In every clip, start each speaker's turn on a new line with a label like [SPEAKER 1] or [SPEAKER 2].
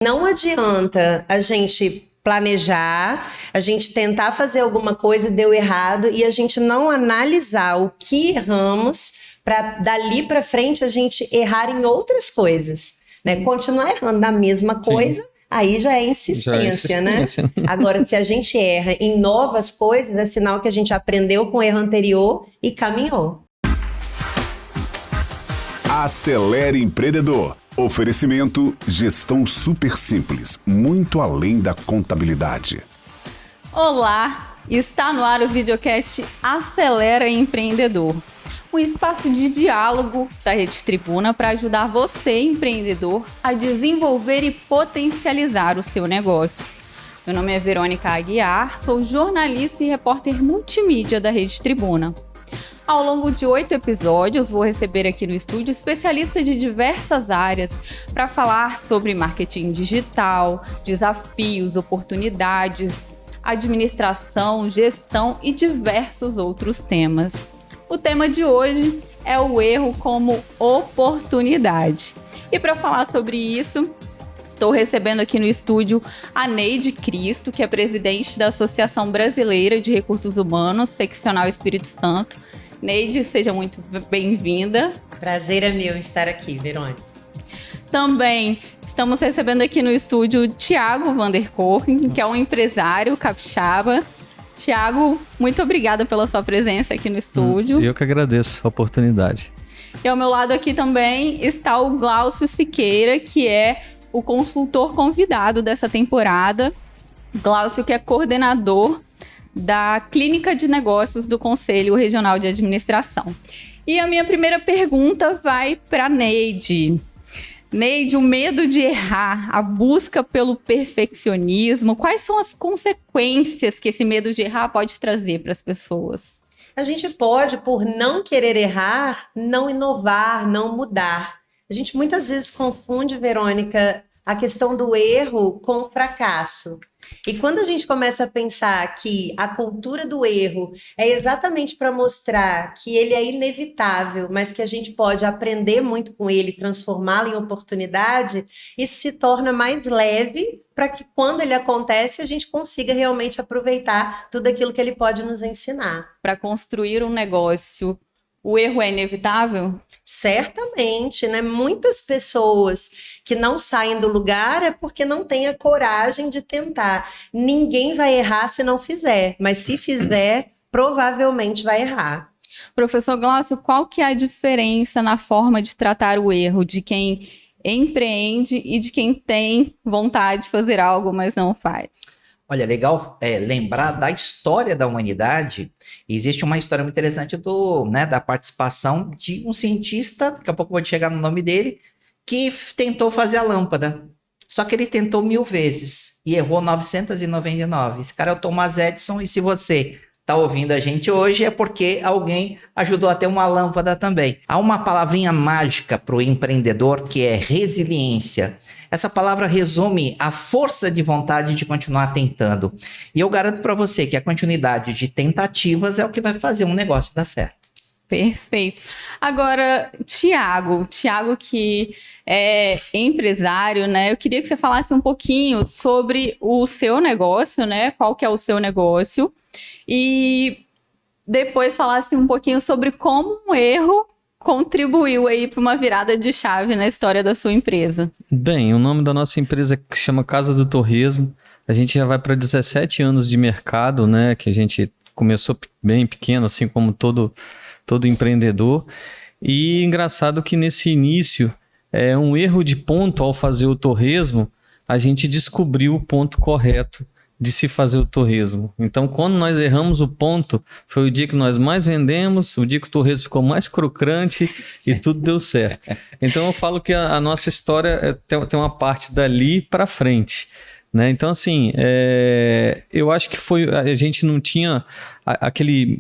[SPEAKER 1] Não adianta a gente planejar, a gente tentar fazer alguma coisa, deu errado, e a gente não analisar o que erramos para dali para frente a gente errar em outras coisas, né? Continuar errando na mesma coisa, aí já é insistência, né? Agora, se a gente erra em novas coisas, é sinal que a gente aprendeu com o erro anterior e caminhou.
[SPEAKER 2] Acelere Empreendedor. Oferecimento Gestão Super Simples, muito além da contabilidade.
[SPEAKER 3] Olá, está no ar o videocast Acelera Empreendedor. Um espaço de diálogo da Rede Tribuna para ajudar você, empreendedor, a desenvolver e potencializar o seu negócio. Meu nome é Verônica Aguiar, sou jornalista e repórter multimídia da Rede Tribuna. Ao longo de 8 episódios, vou receber aqui no estúdio especialistas de diversas áreas para falar sobre marketing digital, desafios, oportunidades, administração, gestão e diversos outros temas. O tema de hoje é o erro como oportunidade. E para falar sobre isso, estou recebendo aqui no estúdio a Neide Cristo, que é presidente da Associação Brasileira de Recursos Humanos, Seccional Espírito Santo. Neide, seja muito bem-vinda.
[SPEAKER 1] Prazer é meu estar aqui, Verônica.
[SPEAKER 3] Também estamos recebendo aqui no estúdio o Thiago Vanderkoeken, que é um empresário capixaba. Thiago, muito obrigada pela sua presença aqui no estúdio.
[SPEAKER 4] Eu que agradeço a oportunidade.
[SPEAKER 3] E ao meu lado aqui também está o Glaucio Siqueira, que é o consultor convidado dessa temporada. Glaucio, que é coordenador da Clínica de Negócios do Conselho Regional de Administração. E a minha primeira pergunta vai para Neide. Neide, o medo de errar, a busca pelo perfeccionismo, quais são as consequências que esse medo de errar pode trazer para as pessoas?
[SPEAKER 1] A gente pode, por não querer errar, não inovar, não mudar. A gente muitas vezes confunde, Verônica, a questão do erro com o fracasso. E quando a gente começa a pensar que a cultura do erro é exatamente para mostrar que ele é inevitável, mas que a gente pode aprender muito com ele, transformá-lo em oportunidade, isso se torna mais leve para que quando ele acontece a gente consiga realmente aproveitar tudo aquilo que ele pode nos ensinar.
[SPEAKER 3] Para construir um negócio, o erro é inevitável?
[SPEAKER 1] Certamente, né? Muitas pessoas que não saem do lugar é porque não têm a coragem de tentar. Ninguém vai errar se não fizer, mas se fizer, provavelmente vai errar.
[SPEAKER 3] Professor Glaucio, qual que é a diferença na forma de tratar o erro de quem empreende e de quem tem vontade de fazer algo, mas não faz?
[SPEAKER 5] Olha, legal lembrar da história da humanidade. Existe uma história muito interessante da participação de um cientista, daqui a pouco eu vou chegar no nome dele, que tentou fazer a lâmpada. Só que ele tentou 1000 vezes e errou 999. Esse cara é o Thomas Edison, e se você está ouvindo a gente hoje é porque alguém ajudou a ter uma lâmpada também. Há uma palavrinha mágica para o empreendedor que é resiliência. Essa palavra resume a força de vontade de continuar tentando. E eu garanto para você que a continuidade de tentativas é o que vai fazer um negócio dar certo.
[SPEAKER 3] Perfeito. Agora, Thiago que é empresário, né? Eu queria que você falasse um pouquinho sobre o seu negócio, né? Qual que é o seu negócio? E depois falasse um pouquinho sobre como um erro contribuiu aí para uma virada de chave na história da sua empresa.
[SPEAKER 4] Bem, o nome da nossa empresa chama Casa do Torresmo. A gente já vai para 17 anos de mercado, né? Que a gente começou bem pequeno, assim como todo empreendedor. E engraçado que nesse início, um erro de ponto ao fazer o torresmo, a gente descobriu o ponto correto de se fazer o torresmo. Então, quando nós erramos o ponto, foi o dia que nós mais vendemos, o dia que o torresmo ficou mais crocante e tudo deu certo. Então, eu falo que a nossa história tem uma parte dali para frente, né? Então, assim, eu acho que a gente não tinha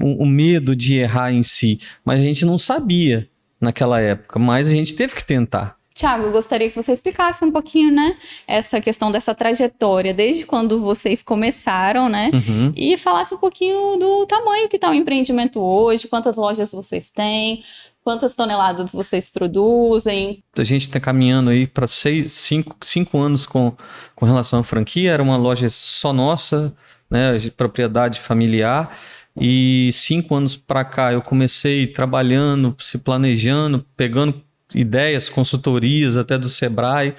[SPEAKER 4] o medo de errar em si, mas a gente não sabia naquela época, mas a gente teve que tentar.
[SPEAKER 3] Thiago, eu gostaria que você explicasse um pouquinho, né, essa questão dessa trajetória, desde quando vocês começaram, né, e falasse um pouquinho do tamanho que está o empreendimento hoje, quantas lojas vocês têm, Quantas toneladas vocês produzem?
[SPEAKER 4] A gente está caminhando aí para 5 anos com relação à franquia. Era uma loja só nossa, né, de propriedade familiar. E 5 anos para cá eu comecei trabalhando, se planejando, pegando ideias, consultorias até do Sebrae,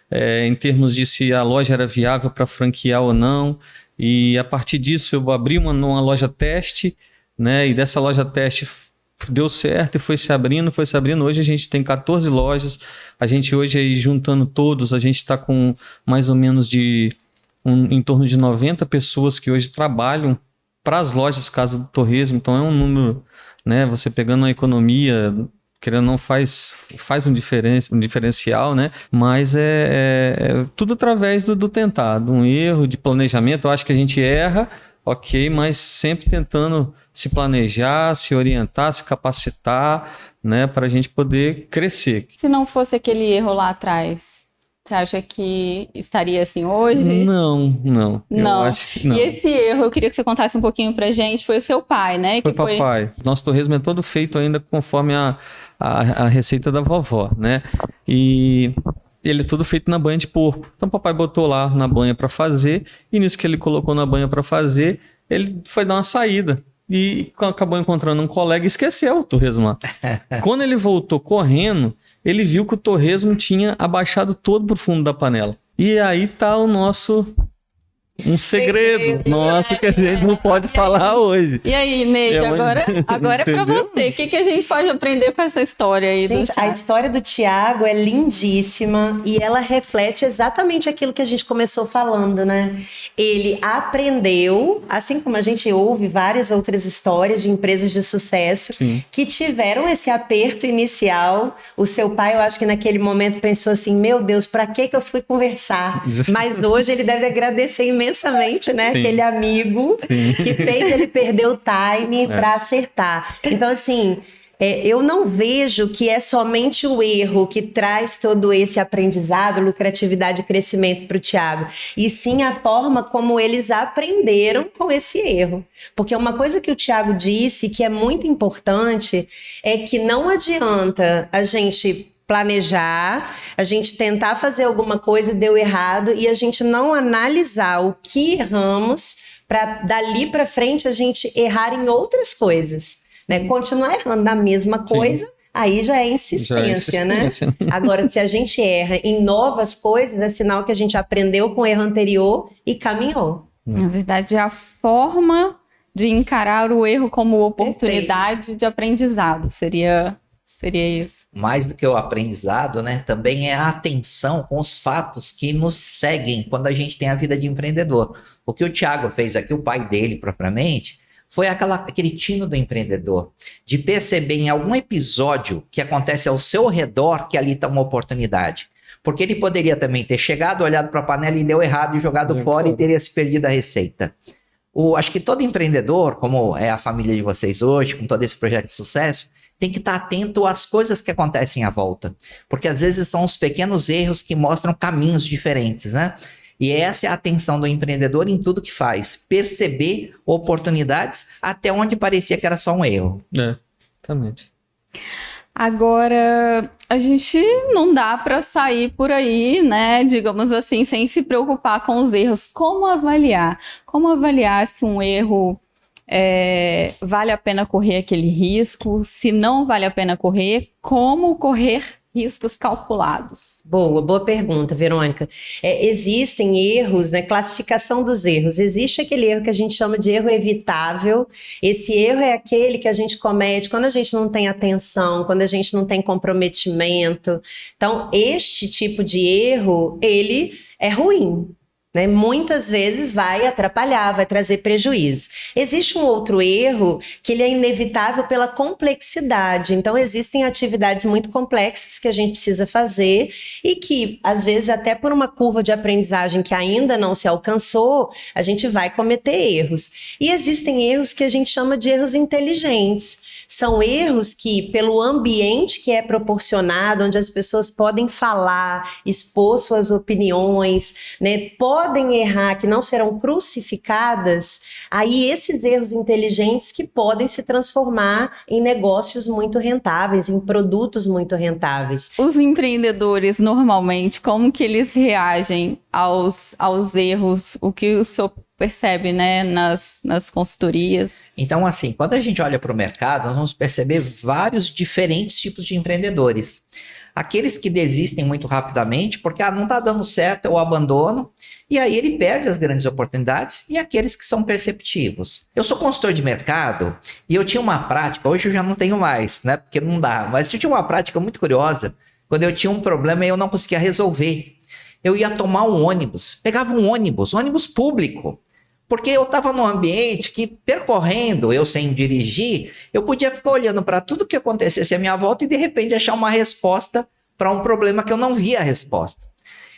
[SPEAKER 4] em termos de se a loja era viável para franquear ou não. E a partir disso eu abri uma loja teste, né? E dessa loja teste deu certo e foi se abrindo. Hoje a gente tem 14 lojas. A gente hoje, aí, juntando todos, a gente está com mais ou menos em torno de 90 pessoas que hoje trabalham para as lojas Casa do Torresmo. Então é um número, né? Você pegando a economia, querendo ou não, faz um diferencial, né? Mas é tudo através do tentar, de um erro, de planejamento. Eu acho que a gente erra, ok, mas sempre tentando se planejar, se orientar, se capacitar, né? Para a gente poder crescer.
[SPEAKER 3] Se não fosse aquele erro lá atrás, você acha que estaria assim hoje?
[SPEAKER 4] Não. Eu acho que não.
[SPEAKER 3] E esse erro, eu queria que você contasse um pouquinho pra gente, foi o seu pai, né?
[SPEAKER 4] Foi papai. Nosso torresmo é todo feito ainda conforme a receita da vovó, né? E ele é todo feito na banha de porco. Então papai botou lá na banha para fazer, e nisso que ele colocou na banha para fazer, ele foi dar uma saída. E acabou encontrando um colega e esqueceu o torresmo lá. Quando ele voltou correndo, ele viu que o torresmo tinha abaixado todo pro fundo da panela. E aí tá o nosso... segredo nosso que a gente não pode falar hoje.
[SPEAKER 3] E aí, Neide, agora é pra você. O que a gente pode aprender com essa história aí?
[SPEAKER 1] Gente, a história do Thiago é lindíssima e ela reflete exatamente aquilo que a gente começou falando, né? Ele aprendeu, assim como a gente ouve várias outras histórias de empresas de sucesso, sim, que tiveram esse aperto inicial. O seu pai, eu acho que naquele momento pensou assim, meu Deus, pra que eu fui conversar? Mas hoje ele deve agradecer imensamente, né? Sim. Aquele amigo, sim, que fez ele perder o time para acertar. Então, assim, eu não vejo que é somente o erro que traz todo esse aprendizado, lucratividade e crescimento para o Thiago, e sim a forma como eles aprenderam com esse erro. Porque uma coisa que o Thiago disse que é muito importante é que não adianta a gente planejar, a gente tentar fazer alguma coisa e deu errado e a gente não analisar o que erramos para dali para frente a gente errar em outras coisas, né? Continuar errando na mesma coisa, sim, aí já é insistência, né? Agora, se a gente erra em novas coisas, é sinal que a gente aprendeu com o erro anterior e caminhou.
[SPEAKER 3] Na verdade, é a forma de encarar o erro como oportunidade, perfeito, de aprendizado, seria isso.
[SPEAKER 5] Mais do que o aprendizado, né? Também é a atenção com os fatos que nos seguem quando a gente tem a vida de empreendedor. O que o Thiago fez aqui, o pai dele propriamente, foi aquele tino do empreendedor, de perceber em algum episódio que acontece ao seu redor que ali está uma oportunidade. Porque ele poderia também ter chegado, olhado para a panela e deu errado e jogado fora e teria se perdido a receita. Acho que todo empreendedor, como é a família de vocês hoje, com todo esse projeto de sucesso, tem que estar atento às coisas que acontecem à volta. Porque às vezes são os pequenos erros que mostram caminhos diferentes, né? E essa é a atenção do empreendedor em tudo que faz. Perceber oportunidades até onde parecia que era só um erro.
[SPEAKER 4] Exatamente.
[SPEAKER 3] Agora, a gente não dá para sair por aí, né, digamos assim, sem se preocupar com os erros. Como avaliar? Como avaliar se um erro vale a pena correr aquele risco? Se não vale a pena correr, como correr riscos calculados?
[SPEAKER 1] Boa pergunta, Verônica. Existem erros, né? Classificação dos erros. Existe aquele erro que a gente chama de erro evitável. Esse erro é aquele que a gente comete quando a gente não tem atenção, quando a gente não tem comprometimento. Então, este tipo de erro, ele é ruim, né? Muitas vezes vai atrapalhar, vai trazer prejuízo. Existe um outro erro que ele é inevitável pela complexidade. Então, existem atividades muito complexas que a gente precisa fazer e que, às vezes, até por uma curva de aprendizagem que ainda não se alcançou, a gente vai cometer erros. E existem erros que a gente chama de erros inteligentes. São erros que, pelo ambiente que é proporcionado, onde as pessoas podem falar, expor suas opiniões, né, podem errar, que não serão crucificadas, aí esses erros inteligentes que podem se transformar em negócios muito rentáveis, em produtos muito rentáveis.
[SPEAKER 3] Os empreendedores, normalmente, como que eles reagem aos erros? O que o senhor percebe, né, nas consultorias?
[SPEAKER 5] Então, assim, quando a gente olha para o mercado, nós vamos perceber vários diferentes tipos de empreendedores. Aqueles que desistem muito rapidamente, porque não está dando certo, eu abandono, e aí ele perde as grandes oportunidades, e aqueles que são perceptivos. Eu sou consultor de mercado, e eu tinha uma prática, hoje eu já não tenho mais, né, porque não dá, mas eu tinha uma prática muito curiosa, quando eu tinha um problema e eu não conseguia resolver. Eu ia tomar um ônibus, pegava um ônibus público, porque eu estava num ambiente que, percorrendo, eu sem dirigir, eu podia ficar olhando para tudo que acontecesse à minha volta e, de repente, achar uma resposta para um problema que eu não via a resposta.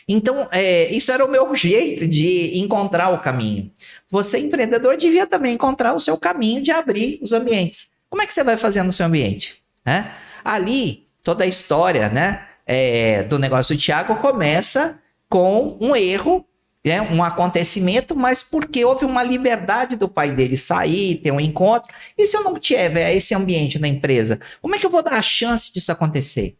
[SPEAKER 5] Então, isso era o meu jeito de encontrar o caminho. Você, empreendedor, devia também encontrar o seu caminho de abrir os ambientes. Como é que você vai fazer no seu ambiente? Né? Ali, toda a história, né, do negócio do Thiago começa com um erro, um acontecimento, mas porque houve uma liberdade do pai dele sair, ter um encontro. E se eu não tiver esse ambiente na empresa, como é que eu vou dar a chance disso acontecer?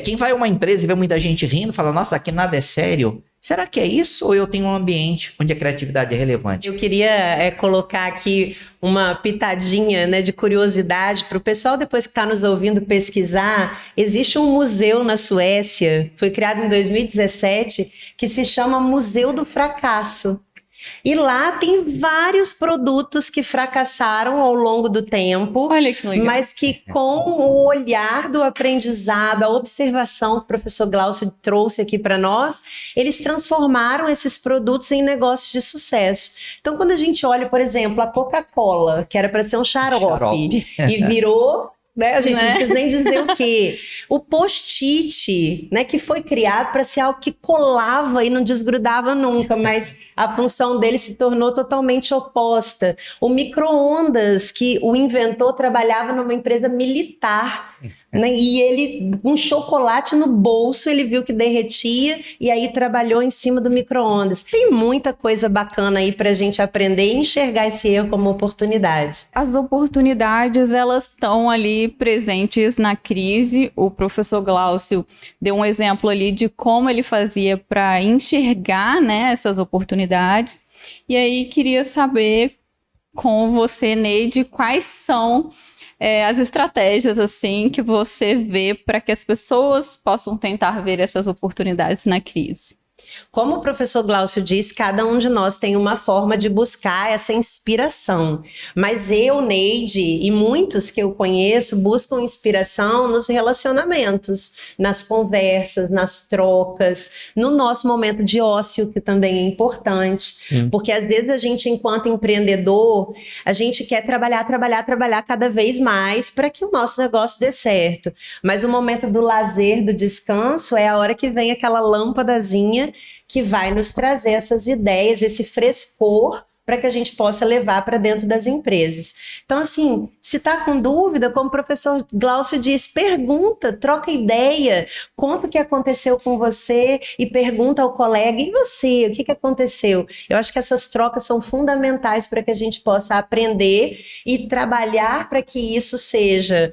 [SPEAKER 5] Quem vai a uma empresa e vê muita gente rindo, fala, nossa, aqui nada é sério. Será que é isso ou eu tenho um ambiente onde a criatividade é relevante?
[SPEAKER 1] Eu queria colocar aqui uma pitadinha, né, de curiosidade para o pessoal depois que está nos ouvindo pesquisar. Existe um museu na Suécia, foi criado em 2017, que se chama Museu do Fracasso. E lá tem vários produtos que fracassaram ao longo do tempo,
[SPEAKER 3] Olha que legal.
[SPEAKER 1] mas que com o olhar do aprendizado, a observação que o professor Glaucio trouxe aqui para nós, eles transformaram esses produtos em negócios de sucesso. Então, quando a gente olha, por exemplo, a Coca-Cola, que era para ser um xarope. E virou... Né? A gente não precisa nem dizer o quê. O post-it, né, que foi criado para ser algo que colava e não desgrudava nunca, mas a função dele se tornou totalmente oposta. O micro-ondas, que o inventor trabalhava numa empresa militar, né, e ele, um chocolate no bolso, ele viu que derretia e aí trabalhou em cima do micro-ondas. Tem muita coisa bacana aí para a gente aprender e enxergar esse erro como oportunidade.
[SPEAKER 3] As oportunidades, elas estão ali presentes na crise. O professor Glaucio deu um exemplo ali de como ele fazia para enxergar, né, essas oportunidades. E aí queria saber com você, Neide, quais são as estratégias assim que você vê para que as pessoas possam tentar ver essas oportunidades na crise.
[SPEAKER 1] Como o professor Glaucio disse, cada um de nós tem uma forma de buscar essa inspiração. Mas eu, Neide, e muitos que eu conheço, buscam inspiração nos relacionamentos, nas conversas, nas trocas, no nosso momento de ócio, que também é importante. Sim. Porque às vezes a gente, enquanto empreendedor, a gente quer trabalhar cada vez mais para que o nosso negócio dê certo. Mas o momento do lazer, do descanso, é a hora que vem aquela lâmpadazinha que vai nos trazer essas ideias, esse frescor para que a gente possa levar para dentro das empresas. Então, assim, se está com dúvida, como o professor Glaucio disse, pergunta, troca ideia, conta o que aconteceu com você e pergunta ao colega, e você, o que aconteceu? Eu acho que essas trocas são fundamentais para que a gente possa aprender e trabalhar para que isso seja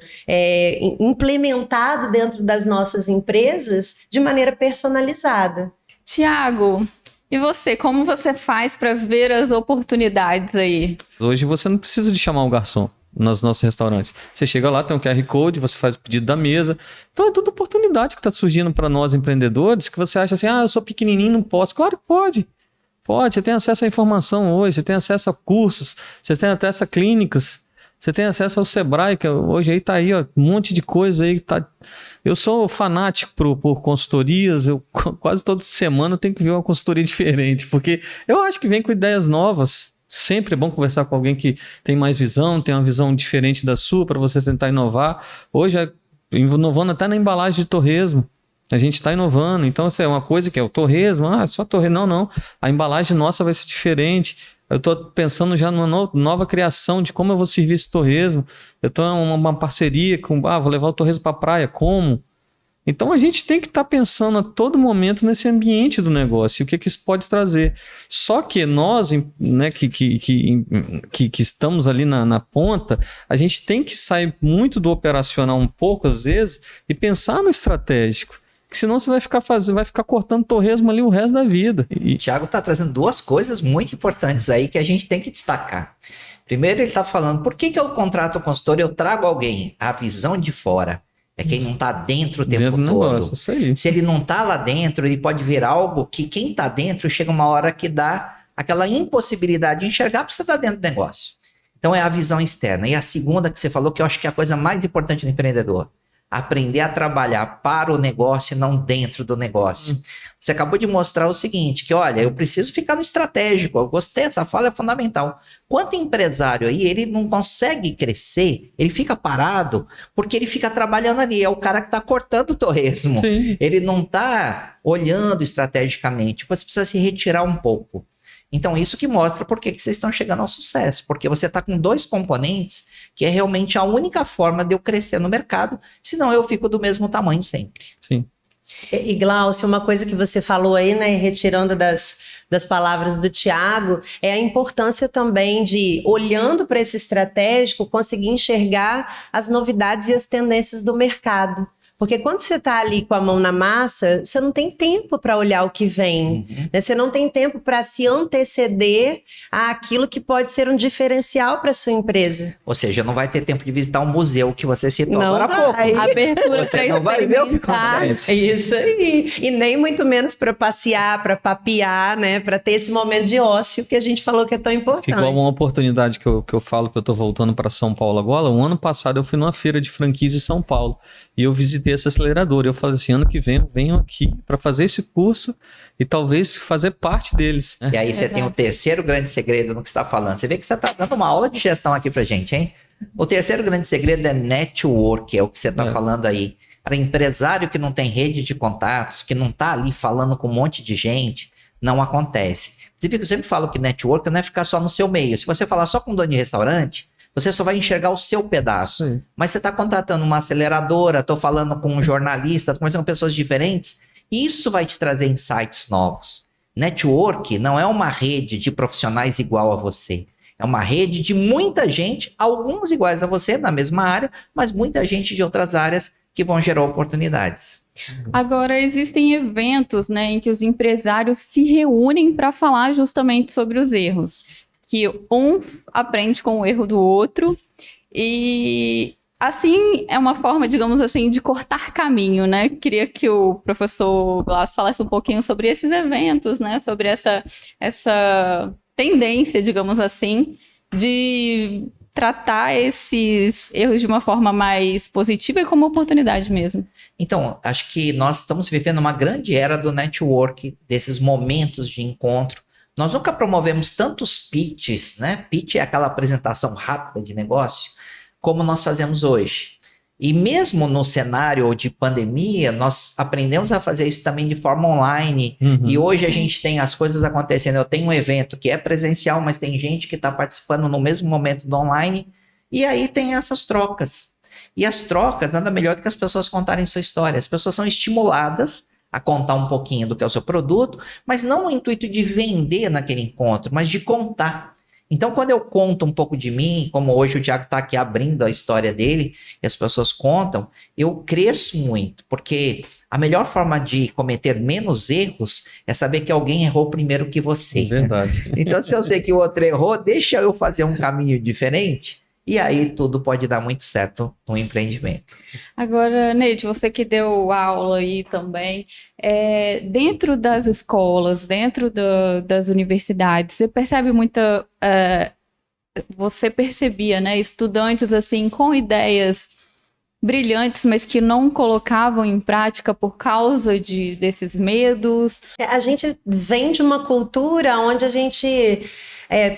[SPEAKER 1] implementado dentro das nossas empresas de maneira personalizada.
[SPEAKER 3] Tiago, e você, como você faz para ver as oportunidades aí?
[SPEAKER 4] Hoje você não precisa de chamar um garçom nos nossos restaurantes. Você chega lá, tem um QR Code, você faz o pedido da mesa. Então é tudo oportunidade que está surgindo para nós empreendedores, que você acha assim, eu sou pequenininho, não posso. Claro que pode. Pode, você tem acesso à informação hoje, você tem acesso a cursos, você tem acesso a clínicas, você tem acesso ao Sebrae, que hoje aí tá aí, ó, um monte de coisa aí. Eu sou fanático por consultorias, eu quase toda semana tenho que ver uma consultoria diferente, porque eu acho que vem com ideias novas. Sempre é bom conversar com alguém que tem mais visão, tem uma visão diferente da sua, para você tentar inovar. Hoje, inovando até na embalagem de torresmo, a gente está inovando. Então, isso é uma coisa que é o torresmo, só torresmo. Não. A embalagem nossa vai ser diferente. Eu estou pensando já numa nova criação de como eu vou servir esse torresmo. Eu estou em uma parceria com, vou levar o torresmo para a praia, como? Então a gente tem que estar pensando a todo momento nesse ambiente do negócio e o que isso pode trazer. Só que nós, né, que estamos ali na ponta, a gente tem que sair muito do operacional um pouco, às vezes, e pensar no estratégico. Porque senão você vai ficar cortando torresmo ali o resto da vida.
[SPEAKER 5] O Thiago está trazendo duas coisas muito importantes aí que a gente tem que destacar. Primeiro, ele está falando, por que eu contrato um consultor e eu trago alguém? A visão de fora. É quem não está dentro o tempo todo.
[SPEAKER 4] Isso aí.
[SPEAKER 5] Se ele não está lá dentro, ele pode ver algo que quem está dentro chega uma hora que dá aquela impossibilidade de enxergar porque você está dentro do negócio. Então é a visão externa. E a segunda que você falou, que eu acho que é a coisa mais importante do empreendedor. Aprender a trabalhar para o negócio e não dentro do negócio. Você acabou de mostrar o seguinte, que olha, eu preciso ficar no estratégico, eu gostei, essa fala é fundamental. Quanto empresário aí, ele não consegue crescer, ele fica parado, porque ele fica trabalhando ali, é o cara que está cortando o torresmo.
[SPEAKER 4] Sim.
[SPEAKER 5] Ele não está olhando estrategicamente, você precisa se retirar um pouco. Então, isso que mostra por que vocês estão chegando ao sucesso. Porque você está com dois componentes que é realmente a única forma de eu crescer no mercado, senão eu fico do mesmo tamanho sempre.
[SPEAKER 4] Sim.
[SPEAKER 1] E Glaucio, uma coisa que você falou aí, né, retirando das palavras do Thiago, é a importância também de, olhando para esse estratégico, conseguir enxergar as novidades e as tendências do mercado. Porque quando você está ali com a mão na massa, você não tem tempo para olhar o que vem. Né? Você não tem tempo para se anteceder àquilo que pode ser um diferencial para sua empresa.
[SPEAKER 5] Ou seja, não vai ter tempo de visitar um museu que você citou
[SPEAKER 1] Não
[SPEAKER 5] agora há pouco.
[SPEAKER 1] vai.
[SPEAKER 3] Abertura
[SPEAKER 5] Você
[SPEAKER 3] para
[SPEAKER 5] não vai ver o que
[SPEAKER 3] experimentar.
[SPEAKER 5] acontece.
[SPEAKER 1] É isso aí. E nem muito menos para passear, para papear, né? Para ter esse momento de ócio que a gente falou que é tão importante.
[SPEAKER 4] Igual uma oportunidade que eu falo que eu tô voltando para São Paulo agora. O ano passado eu fui numa feira de franquias em São Paulo e eu visitei essa aceleradora. Eu falei assim, ano que vem eu venho aqui para fazer esse curso e talvez fazer parte deles.
[SPEAKER 5] E aí você tem o terceiro grande segredo no que você está falando. Você vê que você está dando uma aula de gestão aqui pra gente, hein? O terceiro grande segredo é network, é o que você está falando aí. Para empresário que não tem rede de contatos, que não está ali falando com um monte de gente, não acontece. Eu sempre falo que network não é ficar só no seu meio. Se você falar só com um dono de restaurante, você só vai enxergar o seu pedaço.
[SPEAKER 4] Sim.
[SPEAKER 5] Mas você está contratando uma aceleradora, estou falando com um jornalista, estou conversando com pessoas diferentes, isso vai te trazer insights novos. Network não é uma rede de profissionais igual a você. É uma rede de muita gente, alguns iguais a você na mesma área, mas muita gente de outras áreas que vão gerar oportunidades.
[SPEAKER 3] Agora, existem eventos, né, em que os empresários se reúnem para falar justamente sobre os erros. Que um aprende com o erro do outro e, assim, é uma forma, digamos assim, de cortar caminho, né? Queria que o professor Glaucio falasse um pouquinho sobre esses eventos, né? Sobre essa tendência, digamos assim, de tratar esses erros de uma forma mais positiva e como oportunidade mesmo.
[SPEAKER 5] Então, acho que nós estamos vivendo uma grande era do network, desses momentos de encontro. Nós nunca promovemos tantos pitches, né? Pitch é aquela apresentação rápida de negócio, como nós fazemos hoje. E mesmo no cenário de pandemia, nós aprendemos a fazer isso também de forma online. E hoje a gente tem as coisas acontecendo. Eu tenho um evento que é presencial, mas tem gente que está participando no mesmo momento do online. E aí tem essas trocas. E as trocas, nada melhor do que as pessoas contarem sua história. As pessoas são estimuladas a contar um pouquinho do que é o seu produto, mas não no intuito de vender naquele encontro, mas de contar. Então, quando eu conto um pouco de mim, como hoje o Thiago está aqui abrindo a história dele, e as pessoas contam, eu cresço muito, porque a melhor forma de cometer menos erros é saber que alguém errou primeiro que você.
[SPEAKER 4] Verdade.
[SPEAKER 5] Então, se eu sei que o outro errou, deixa eu fazer um caminho diferente, e aí tudo pode dar muito certo no empreendimento.
[SPEAKER 3] Agora, Neide, você que deu aula aí também, dentro das escolas, dentro das universidades, você percebe muita... você percebia, né, estudantes assim com ideias brilhantes, mas que não colocavam em prática por causa desses medos?
[SPEAKER 1] A gente vem de uma cultura onde a gente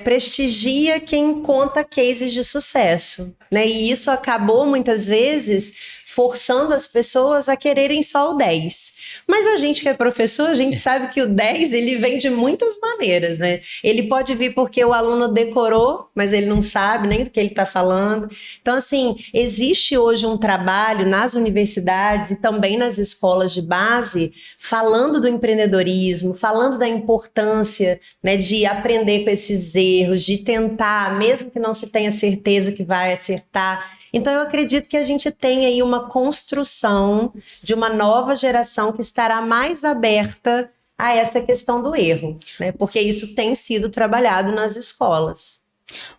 [SPEAKER 1] prestigia quem conta cases de sucesso, né? E isso acabou muitas vezes forçando as pessoas a quererem só o 10. Mas a gente que é professor, a gente sabe que o 10, ele vem de muitas maneiras, né? Ele pode vir porque o aluno decorou, mas ele não sabe nem do que ele está falando. Então, assim, existe hoje um trabalho nas universidades e também nas escolas de base, falando do empreendedorismo, falando da importância, né, de aprender com esses erros, de tentar, mesmo que não se tenha certeza que vai acertar. Então, eu acredito que a gente tem aí uma construção de uma nova geração que estará mais aberta a essa questão do erro, né? Porque isso tem sido trabalhado nas escolas.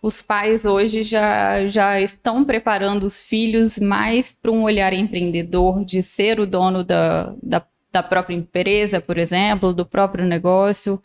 [SPEAKER 3] Os pais hoje já estão preparando os filhos mais para um olhar empreendedor, de ser o dono da própria empresa, por exemplo, do próprio negócio.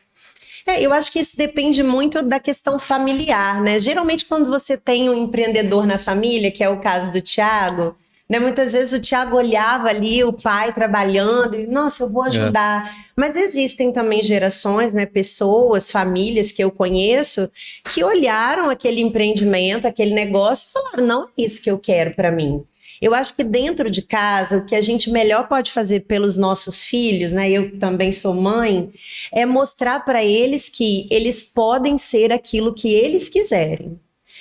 [SPEAKER 1] Eu acho que isso depende muito da questão familiar, né? Geralmente, quando você tem um empreendedor na família, que é o caso do Thiago, né? Muitas vezes o Thiago olhava ali o pai trabalhando e, nossa, eu vou ajudar. Mas existem também gerações, né? Pessoas, famílias que eu conheço, que olharam aquele empreendimento, aquele negócio e falaram, não é isso que eu quero para mim. Eu acho que dentro de casa, o que a gente melhor pode fazer pelos nossos filhos, né? Eu também sou mãe, é mostrar para eles que eles podem ser aquilo que eles quiserem.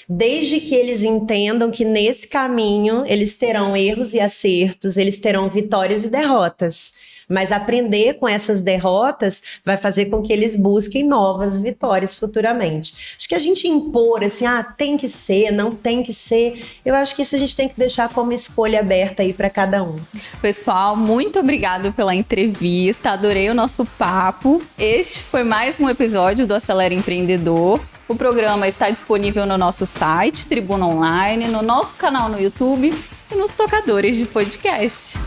[SPEAKER 1] Desde que eles entendam que nesse caminho eles terão erros e acertos, eles terão vitórias e derrotas. Mas aprender com essas derrotas vai fazer com que eles busquem novas vitórias futuramente. Acho que a gente impor assim, tem que ser, não tem que ser, eu acho que isso a gente tem que deixar como escolha aberta aí para cada um.
[SPEAKER 3] Pessoal, muito obrigado pela entrevista, adorei o nosso papo. Este foi mais um episódio do Acelera Empreendedor. O programa está disponível no nosso site, Tribuna Online, no nosso canal no YouTube e nos tocadores de podcast.